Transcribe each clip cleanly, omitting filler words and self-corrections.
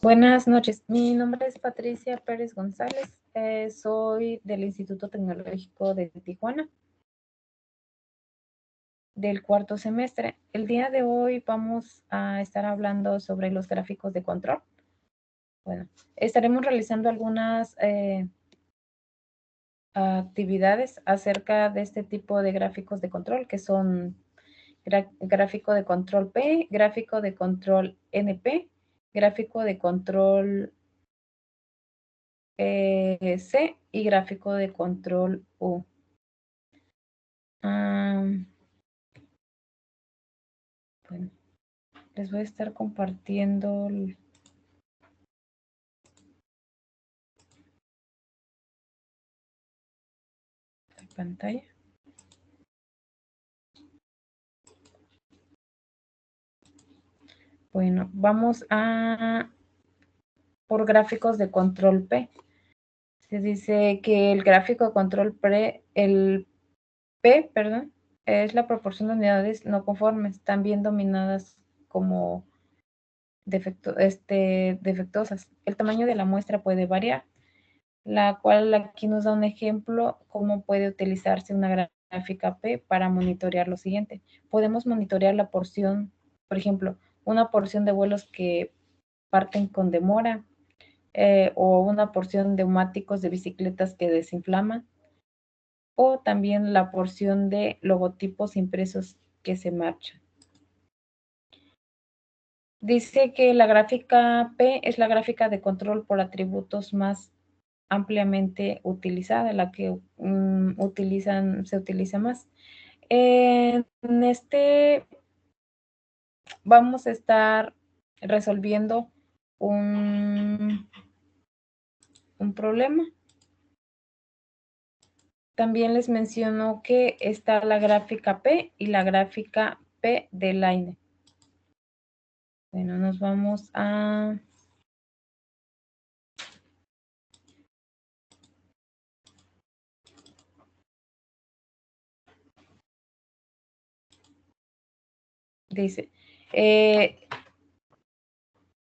Buenas noches, mi nombre es Patricia Pérez González, soy del Instituto Tecnológico de Tijuana, del cuarto semestre. El día de hoy vamos a estar hablando sobre los gráficos de control. Bueno, estaremos realizando algunas actividades acerca de este tipo de gráficos de control, que son gráfico de control P, gráfico de control NP, gráfico de control C y gráfico de control U. Bueno, les voy a estar compartiendo la pantalla. Bueno, vamos a por gráficos de control P. Se dice que el gráfico de control el P, perdón, es la proporción de unidades no conformes, también dominadas como defectuosas. El tamaño de la muestra puede variar, la cual aquí nos da un ejemplo cómo puede utilizarse una gráfica P para monitorear lo siguiente. Podemos monitorear la porción, por ejemplo, una porción de vuelos que parten con demora, o una porción de neumáticos de bicicletas que desinflaman, o también la porción de logotipos impresos que se marchan. Dice que la gráfica P es la gráfica de control por atributos más ampliamente utilizada, la que se utiliza más. En este vamos a estar resolviendo un problema. También les menciono que está la gráfica P y la gráfica P de Line. Bueno, nos vamos a... Dice,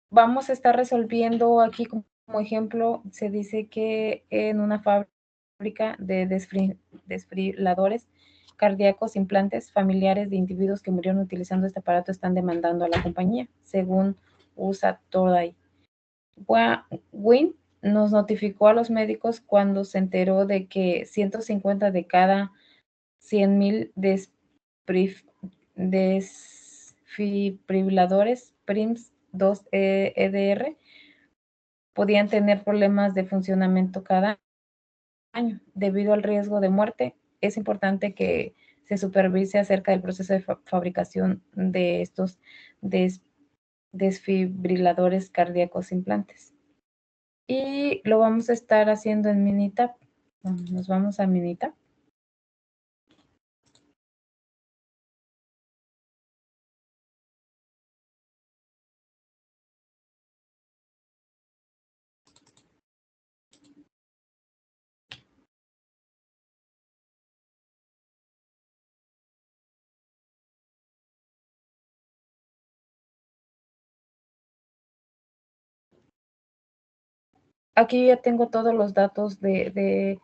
vamos a estar resolviendo aquí como ejemplo, se dice que en una fábrica de desfibriladores cardíacos implantes familiares de individuos que murieron utilizando este aparato están demandando a la compañía, según USA Today. Win nos notificó a los médicos cuando se enteró de que 150 de cada 100,000 desfibriladores PRIMS 2 EDR podían tener problemas de funcionamiento cada año. Debido al riesgo de muerte, es importante que se supervise acerca del proceso de fabricación de estos desfibriladores cardíacos implantes. Y lo vamos a estar haciendo en Minitab. Nos vamos a Minitab. Aquí ya tengo todos los datos del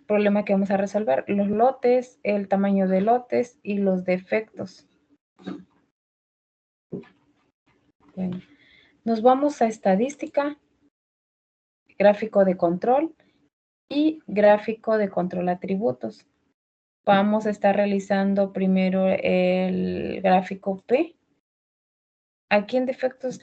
problema que vamos a resolver, los lotes, el tamaño de lotes y los defectos. Bueno, nos vamos a estadística, gráfico de control y gráfico de control atributos. Vamos a estar realizando primero el gráfico P. Aquí en defectos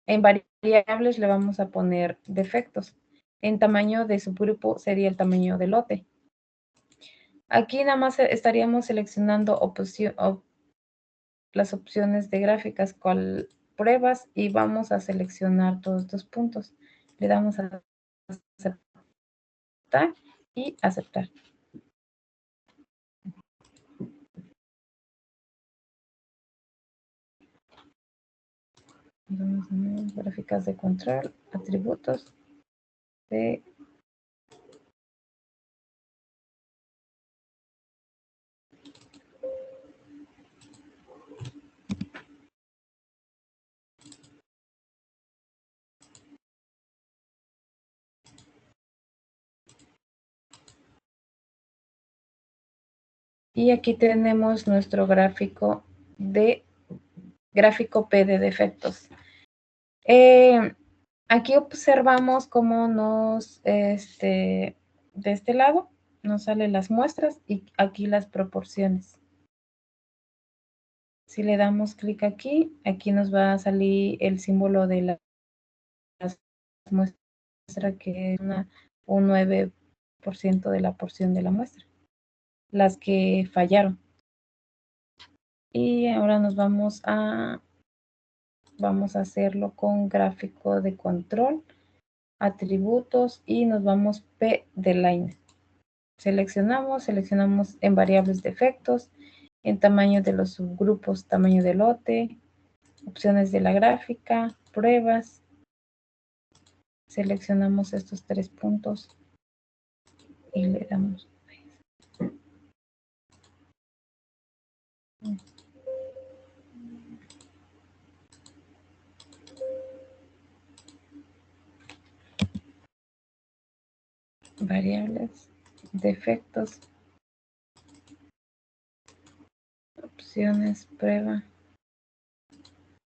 en variables le vamos a poner defectos. En tamaño de subgrupo sería el tamaño del lote. Aquí nada más estaríamos seleccionando las opciones de gráficas, cual pruebas, y vamos a seleccionar todos estos puntos. Le damos a aceptar y aceptar. Gráficas de control, atributos de Y aquí tenemos nuestro gráfico P de defectos. Aquí observamos cómo de este lado nos salen las muestras y aquí las proporciones. Si le damos clic aquí nos va a salir el símbolo de las muestras, que es un 9% de la porción de la muestra, las que fallaron. Y ahora vamos a hacerlo con gráfico de control, atributos, y nos vamos P de line. Seleccionamos en variables de efectos, en tamaño de los subgrupos, tamaño de lote, opciones de la gráfica, pruebas. Seleccionamos estos 3 puntos y le damos variables de efectos, opciones, prueba.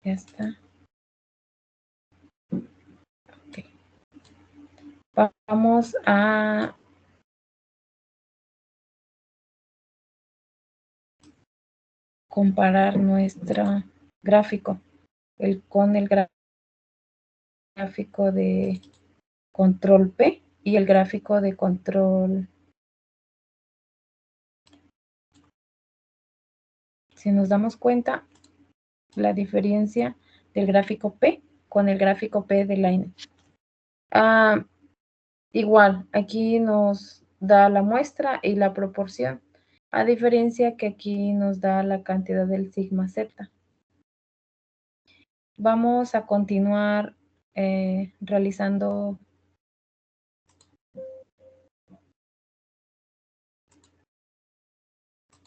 Ya está. Okay. Vamos a comparar nuestro gráfico con el gráfico de control P y el gráfico de control. Si nos damos cuenta, la diferencia del gráfico P con el gráfico P de line. Igual, aquí nos da la muestra y la proporción, a diferencia que aquí nos da la cantidad del sigma Z. Vamos a continuar realizando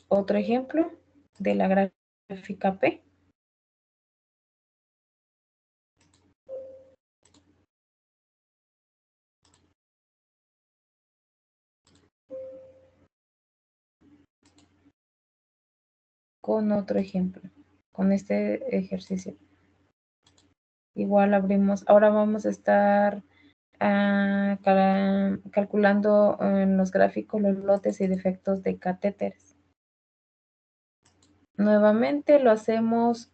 otro ejemplo de la gráfica P. Con otro ejemplo, con este ejercicio. Igual abrimos, ahora vamos a estar calculando en los gráficos los lotes y defectos de catéteres. Nuevamente lo hacemos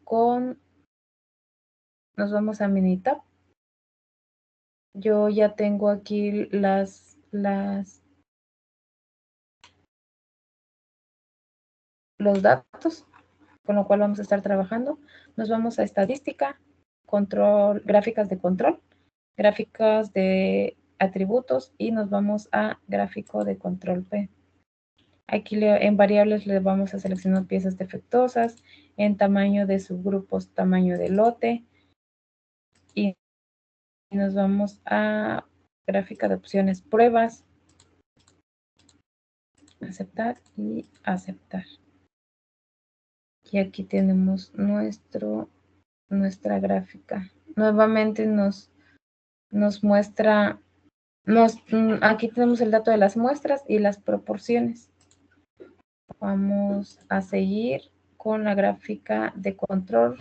nos vamos a Minitab. Yo ya tengo aquí los datos con lo cual vamos a estar trabajando. Nos vamos a estadística, control, gráficas de control, gráficas de atributos y nos vamos a gráfico de control P. Aquí en variables le vamos a seleccionar piezas defectuosas, en tamaño de subgrupos, tamaño de lote, y nos vamos a gráfica de opciones, pruebas, aceptar y aceptar. Y aquí tenemos nuestra gráfica. Nuevamente nos muestra, aquí tenemos el dato de las muestras y las proporciones. Vamos a seguir con la gráfica de control,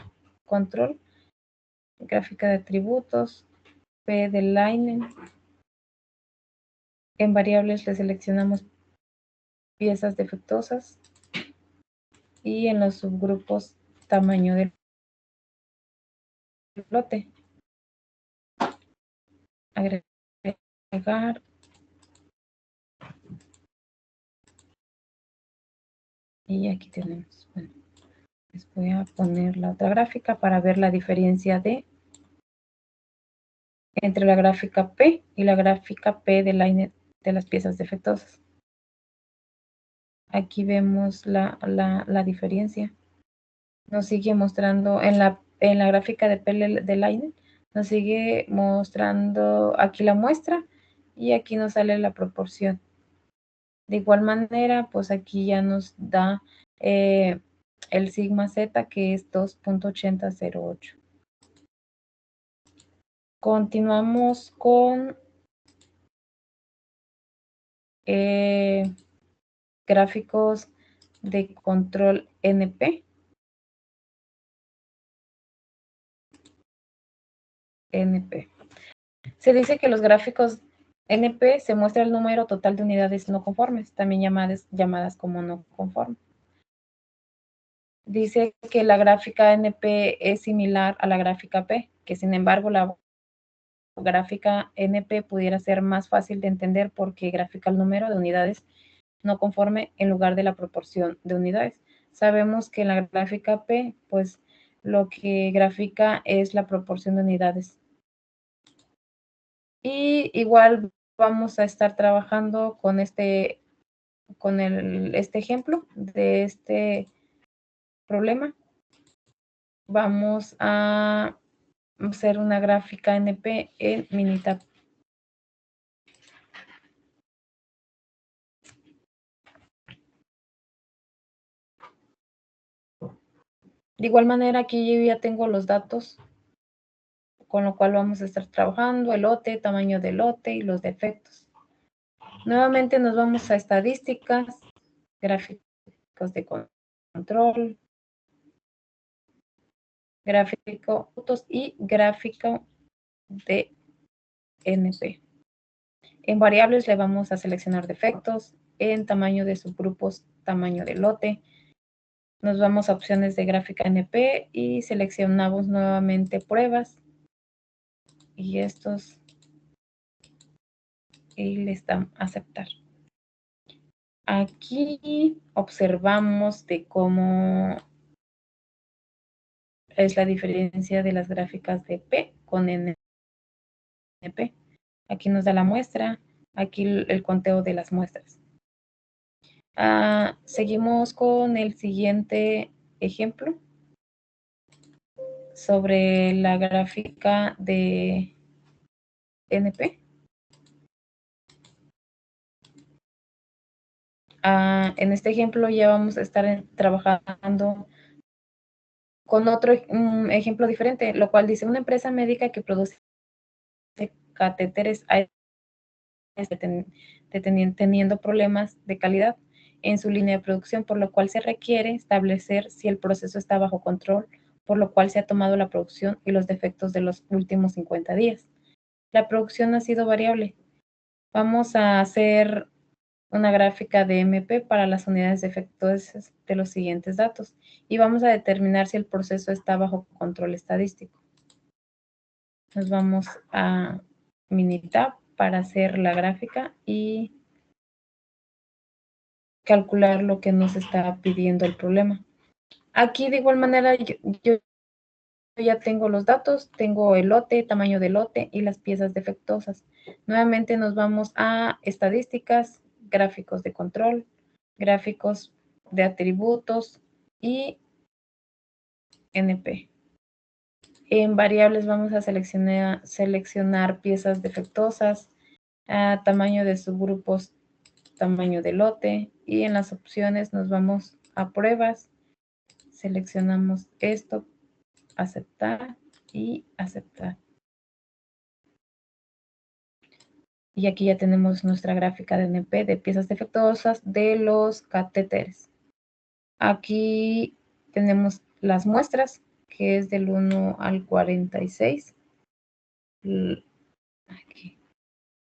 gráfica de atributos, P de line. En variables le seleccionamos piezas defectuosas y en los subgrupos tamaño del lote. Agregar. Y aquí tenemos. Bueno, les voy a poner la otra gráfica para ver la diferencia entre la gráfica P y la gráfica P de line de las piezas defectuosas. Aquí vemos la diferencia. Nos sigue mostrando en la gráfica de P de line, nos sigue mostrando aquí la muestra y aquí nos sale la proporción. De igual manera, pues aquí ya nos da el sigma Z, que es 2.8008. Continuamos con gráficos de control NP. Se dice que los gráficos NP se muestra el número total de unidades no conformes, también llamadas como no conformes. Dice que la gráfica NP es similar a la gráfica P, que sin embargo la gráfica NP pudiera ser más fácil de entender porque grafica el número de unidades no conforme en lugar de la proporción de unidades. Sabemos que en la gráfica P, pues lo que grafica es la proporción de unidades. Y igual vamos a estar trabajando con este ejemplo de este problema. Vamos a hacer una gráfica NP en Minitab. De igual manera, aquí yo ya tengo los datos con lo cual vamos a estar trabajando, el lote, tamaño del lote y los defectos. Nuevamente nos vamos a estadísticas, gráficos de control, gráfico y gráfico de NP. En variables le vamos a seleccionar defectos, en tamaño de subgrupos, tamaño del lote. Nos vamos a opciones de gráfica NP y seleccionamos nuevamente pruebas. Y estos, y le dan a aceptar. Aquí observamos de cómo es la diferencia de las gráficas de P con NP. Aquí nos da la muestra, aquí el conteo de las muestras. Seguimos con el siguiente ejemplo sobre la gráfica de NP. En este ejemplo ya vamos a estar trabajando con otro ejemplo diferente, lo cual dice una empresa médica que produce catéteres teniendo problemas de calidad en su línea de producción, por lo cual se requiere establecer si el proceso está bajo control, por lo cual se ha tomado la producción y los defectos de los últimos 50 días. La producción ha sido variable. Vamos a hacer una gráfica de MP para las unidades defectuosas de los siguientes datos y vamos a determinar si el proceso está bajo control estadístico. Nos vamos a Minitab para hacer la gráfica y calcular lo que nos está pidiendo el problema. Aquí de igual manera yo ya tengo los datos, tengo el lote, tamaño del lote y las piezas defectuosas. Nuevamente nos vamos a estadísticas, gráficos de control, gráficos de atributos y NP. En variables vamos a seleccionar piezas defectuosas, tamaño de subgrupos, tamaño de lote y en las opciones nos vamos a pruebas, seleccionamos esto, aceptar y aceptar. Y aquí ya tenemos nuestra gráfica de NP de piezas defectuosas de los catéteres. Aquí tenemos las muestras, que es del 1 al 46. Aquí.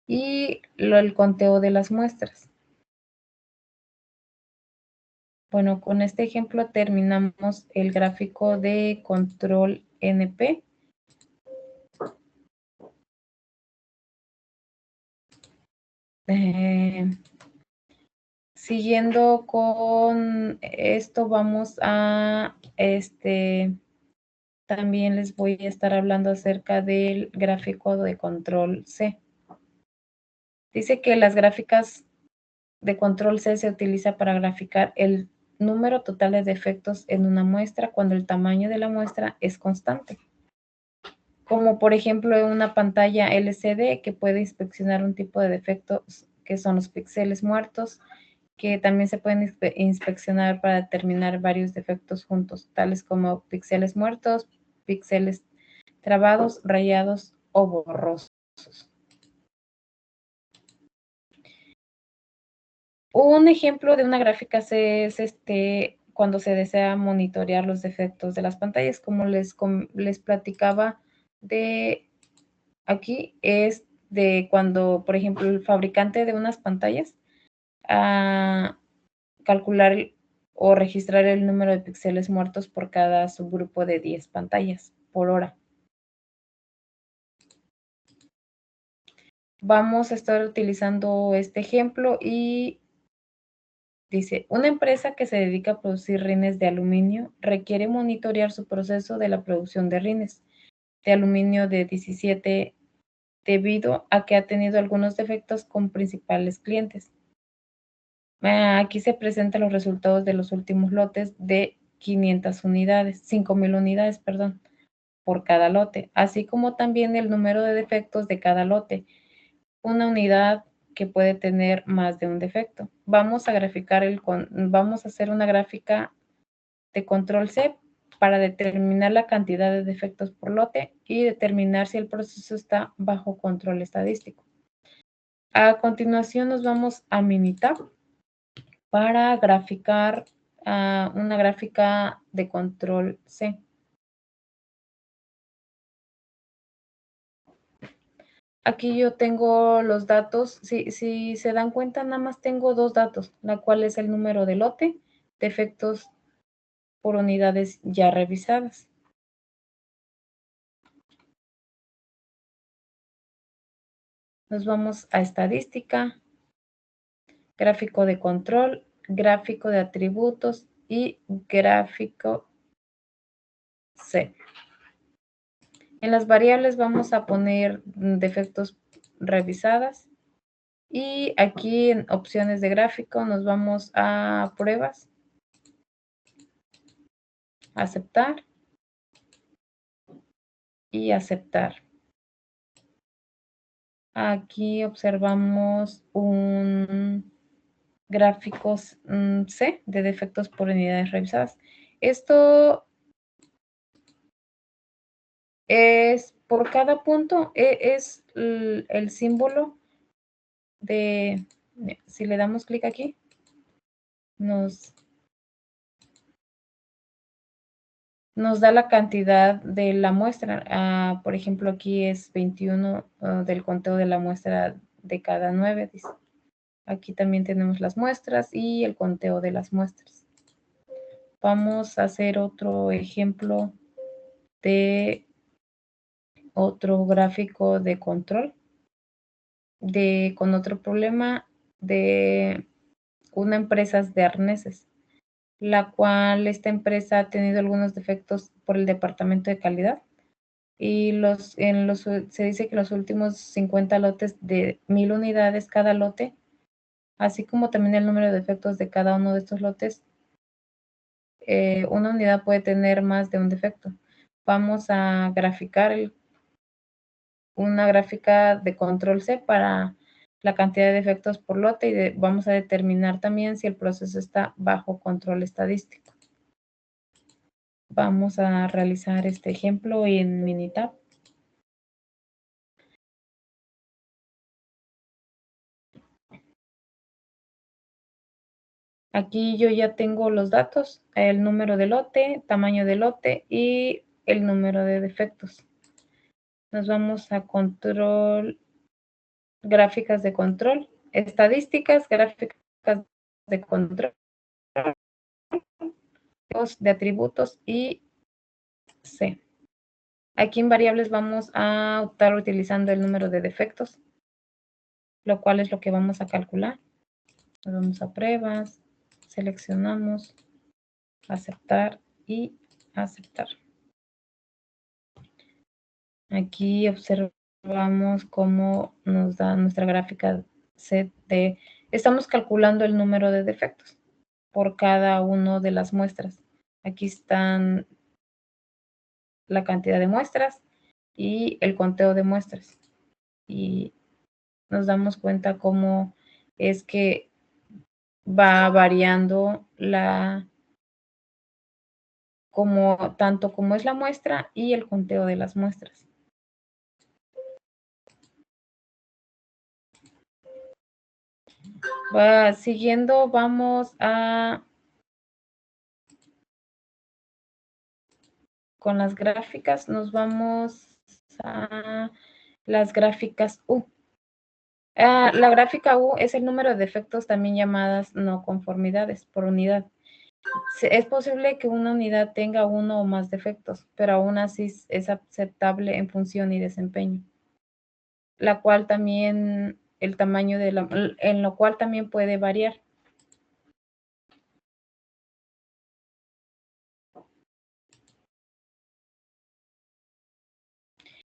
Y el conteo de las muestras. Bueno, con este ejemplo terminamos el gráfico de control NP. Siguiendo con esto, vamos a también les voy a estar hablando acerca del gráfico de control C. Dice que las gráficas de control C se utiliza para graficar el número total de defectos en una muestra cuando el tamaño de la muestra es constante. Como por ejemplo en una pantalla LCD que puede inspeccionar un tipo de defectos que son los píxeles muertos, que también se pueden inspeccionar para determinar varios defectos juntos, tales como píxeles muertos, píxeles trabados, rayados o borrosos. Un ejemplo de una gráfica es cuando se desea monitorear los defectos de las pantallas, como les platicaba de aquí, es de cuando, por ejemplo, el fabricante de unas pantallas calcular o registrar el número de píxeles muertos por cada subgrupo de 10 pantallas por hora. Vamos a estar utilizando este ejemplo y dice, una empresa que se dedica a producir rines de aluminio requiere monitorear su proceso de la producción de rines de aluminio de 17 debido a que ha tenido algunos defectos con principales clientes. Aquí se presentan los resultados de los últimos lotes de 500 unidades, 5,000 unidades, perdón, por cada lote, así como también el número de defectos de cada lote. Una unidad que puede tener más de un defecto. Vamos a hacer una gráfica de control C para determinar la cantidad de defectos por lote y determinar si el proceso está bajo control estadístico. A continuación nos vamos a Minitab para graficar una gráfica de control C. Aquí yo tengo los datos, si se dan cuenta, nada más tengo dos datos, la cual es el número de lote, defectos por unidades ya revisadas. Nos vamos a estadística, gráfico de control, gráfico de atributos y gráfico C. En las variables vamos a poner defectos revisadas. Y aquí en opciones de gráfico nos vamos a pruebas, aceptar y aceptar. Aquí observamos un gráfico C de defectos por unidades revisadas. Esto es por cada punto, es el símbolo de, si le damos clic aquí, nos da la cantidad de la muestra. Por ejemplo, aquí es 21 del conteo de la muestra de cada 9. Dice. Aquí también tenemos las muestras y el conteo de las muestras. Vamos a hacer otro ejemplo de otro gráfico de control con otro problema de una empresa de arneses, la cual esta empresa ha tenido algunos defectos por el departamento de calidad. Y se dice que los últimos 50 lotes de 1,000 unidades cada lote, así como también el número de defectos de cada uno de estos lotes, una unidad puede tener más de un defecto. Vamos a graficar una gráfica de control C para la cantidad de defectos por lote y vamos a determinar también si el proceso está bajo control estadístico. Vamos a realizar este ejemplo en Minitab. Aquí yo ya tengo los datos, el número de lote, tamaño de lote y el número de defectos. Nos vamos a control, gráficas de control, estadísticas, gráficas de control, de atributos y C. Aquí en variables vamos a estar utilizando el número de defectos, lo cual es lo que vamos a calcular. Nos vamos a pruebas, seleccionamos, aceptar y aceptar. Aquí observamos cómo nos da nuestra gráfica set de, estamos calculando el número de defectos por cada una de las muestras. Aquí están la cantidad de muestras y el conteo de muestras. Y nos damos cuenta cómo es que va variando tanto como es la muestra y el conteo de las muestras. Siguiendo, vamos con las gráficas, nos vamos a las gráficas U. La gráfica U es el número de defectos, también llamadas no conformidades por unidad. Es posible que una unidad tenga uno o más defectos, pero aún así es aceptable en función y desempeño, la cual también el tamaño en lo cual también puede variar.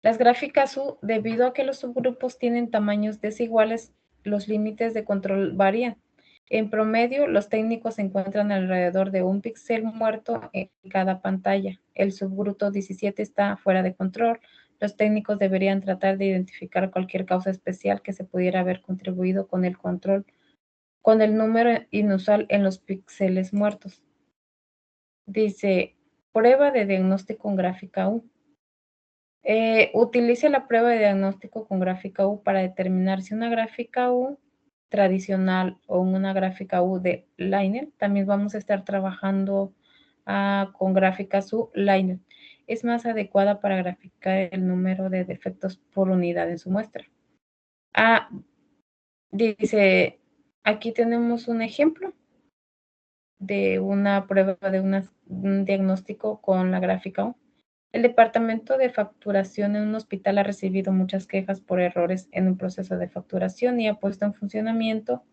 Las gráficas U, debido a que los subgrupos tienen tamaños desiguales, los límites de control varían. En promedio, los técnicos encuentran alrededor de un píxel muerto en cada pantalla. El subgrupo 17 está fuera de control. Los técnicos deberían tratar de identificar cualquier causa especial que se pudiera haber contribuido con el control, con el número inusual en los píxeles muertos. Dice, prueba de diagnóstico en gráfica U. Utilice la prueba de diagnóstico con gráfica U para determinar si una gráfica U tradicional o una gráfica U de Liner. También vamos a estar trabajando con gráficas U Liner. Es más adecuada para graficar el número de defectos por unidad en su muestra. Dice, aquí tenemos un ejemplo de una prueba de un diagnóstico con la gráfica U. El departamento de facturación en un hospital ha recibido muchas quejas por errores en un proceso de facturación y ha puesto en funcionamiento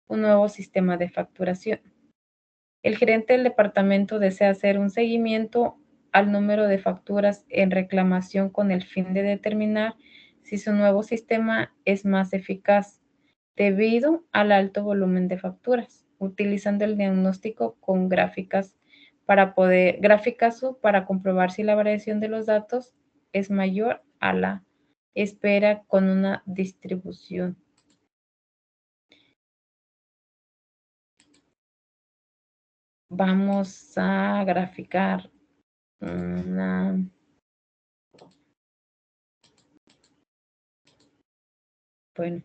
un nuevo sistema de facturación. El gerente del departamento desea hacer un seguimiento al número de facturas en reclamación con el fin de determinar si su nuevo sistema es más eficaz debido al alto volumen de facturas, utilizando el diagnóstico con gráficas para comprobar si la variación de los datos es mayor a la espera con una distribución. Vamos a graficar bueno,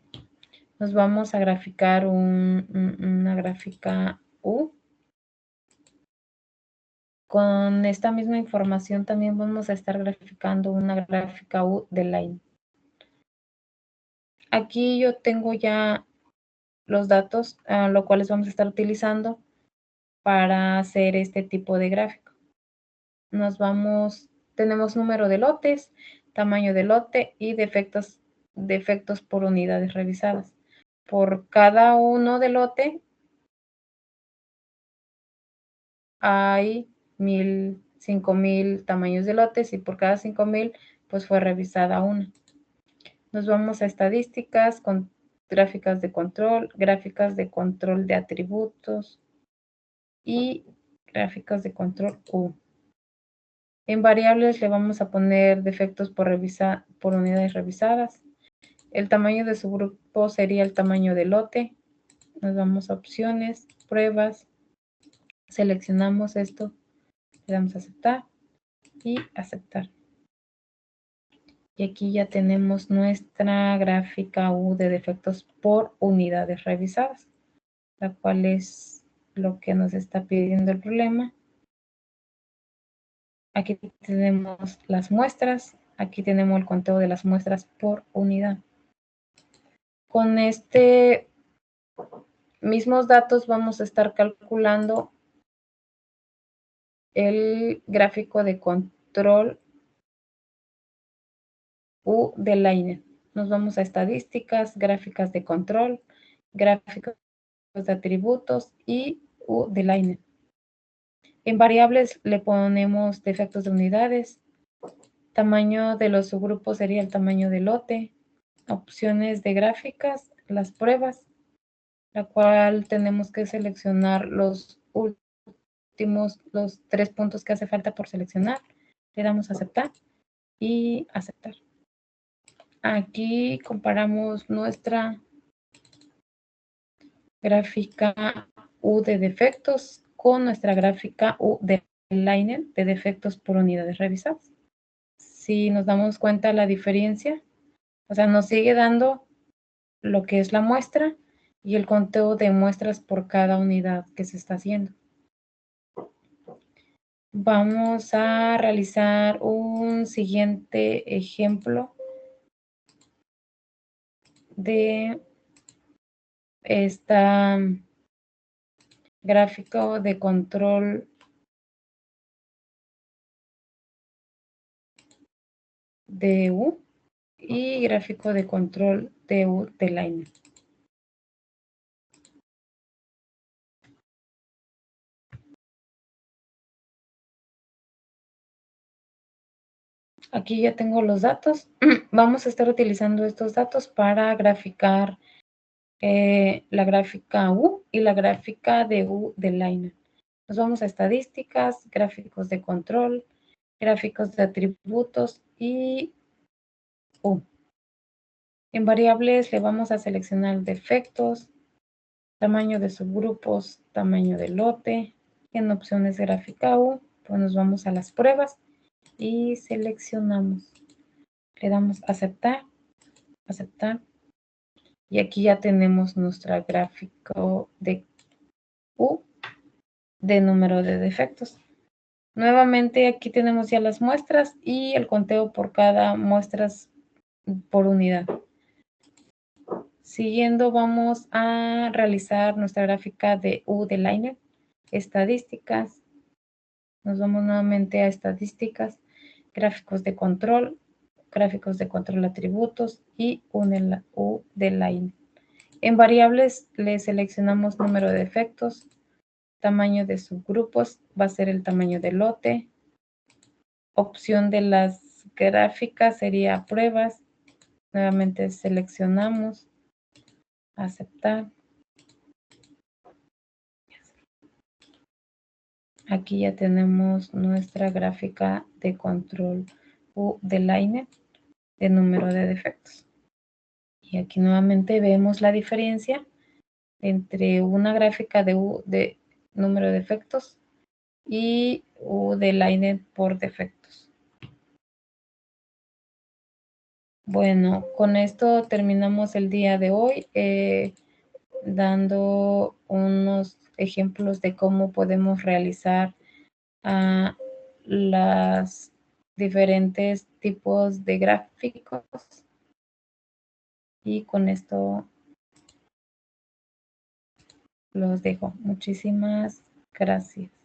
nos vamos a graficar una gráfica U. Con esta misma información también vamos a estar graficando una gráfica U de line. Aquí yo tengo ya los datos, los cuales vamos a estar utilizando para hacer este tipo de gráfico. Tenemos número de lotes, tamaño de lote y defectos por unidades revisadas. Por cada uno de lote hay 5,000 tamaños de lotes y por cada 5,000 pues fue revisada una. Nos vamos a estadísticas con gráficas de control de atributos y gráficas de control U. En variables le vamos a poner defectos por unidades revisadas. El tamaño de su grupo sería el tamaño del lote. Nos vamos a opciones, pruebas, seleccionamos esto, le damos a aceptar y aceptar. Y aquí ya tenemos nuestra gráfica U de defectos por unidades revisadas, la cual es lo que nos está pidiendo el problema. Aquí tenemos las muestras, aquí tenemos el conteo de las muestras por unidad. Con mismos datos vamos a estar calculando el gráfico de control U de Liner. Nos vamos a estadísticas, gráficas de control, gráficos de atributos y U de Liner. En variables le ponemos defectos de unidades. Tamaño de los subgrupos sería el tamaño del lote. Opciones de gráficas, las pruebas, la cual tenemos que seleccionar los últimos, los 3 puntos que hace falta por seleccionar. Le damos a aceptar y aceptar. Aquí comparamos nuestra gráfica U de defectos con nuestra gráfica U de Liner de defectos por unidades revisadas. Si nos damos cuenta la diferencia, o sea, nos sigue dando lo que es la muestra, y el conteo de muestras por cada unidad que se está haciendo. Vamos a realizar un siguiente ejemplo de esta gráfico de control de U y gráfico de control de U de line. Aquí ya tengo los datos. Vamos a estar utilizando estos datos para graficar la gráfica U y la gráfica de U de line. Nos vamos a estadísticas, gráficos de control, gráficos de atributos y U. En variables le vamos a seleccionar defectos, tamaño de subgrupos, tamaño de lote. En opciones gráfica U, pues nos vamos a las pruebas y seleccionamos. Le damos aceptar, aceptar. Y aquí ya tenemos nuestra gráfico de U de número de defectos. Nuevamente aquí tenemos ya las muestras y el conteo por cada muestras por unidad. Siguiendo vamos a realizar nuestra gráfica de U de Liner, estadísticas. Nos vamos nuevamente a estadísticas, gráficos de control atributos y U de Liner. En variables le seleccionamos número de defectos, tamaño de subgrupos, va a ser el tamaño del lote. Opción de las gráficas sería pruebas. Nuevamente seleccionamos, aceptar. Aquí ya tenemos nuestra gráfica de control U de line de número de defectos. Y aquí nuevamente vemos la diferencia entre una gráfica de U de número de defectos y U de line por defectos. Bueno, con esto terminamos el día de hoy dando unos ejemplos de cómo podemos realizar los diferentes tipos de gráficos. Y con esto los dejo. Muchísimas gracias.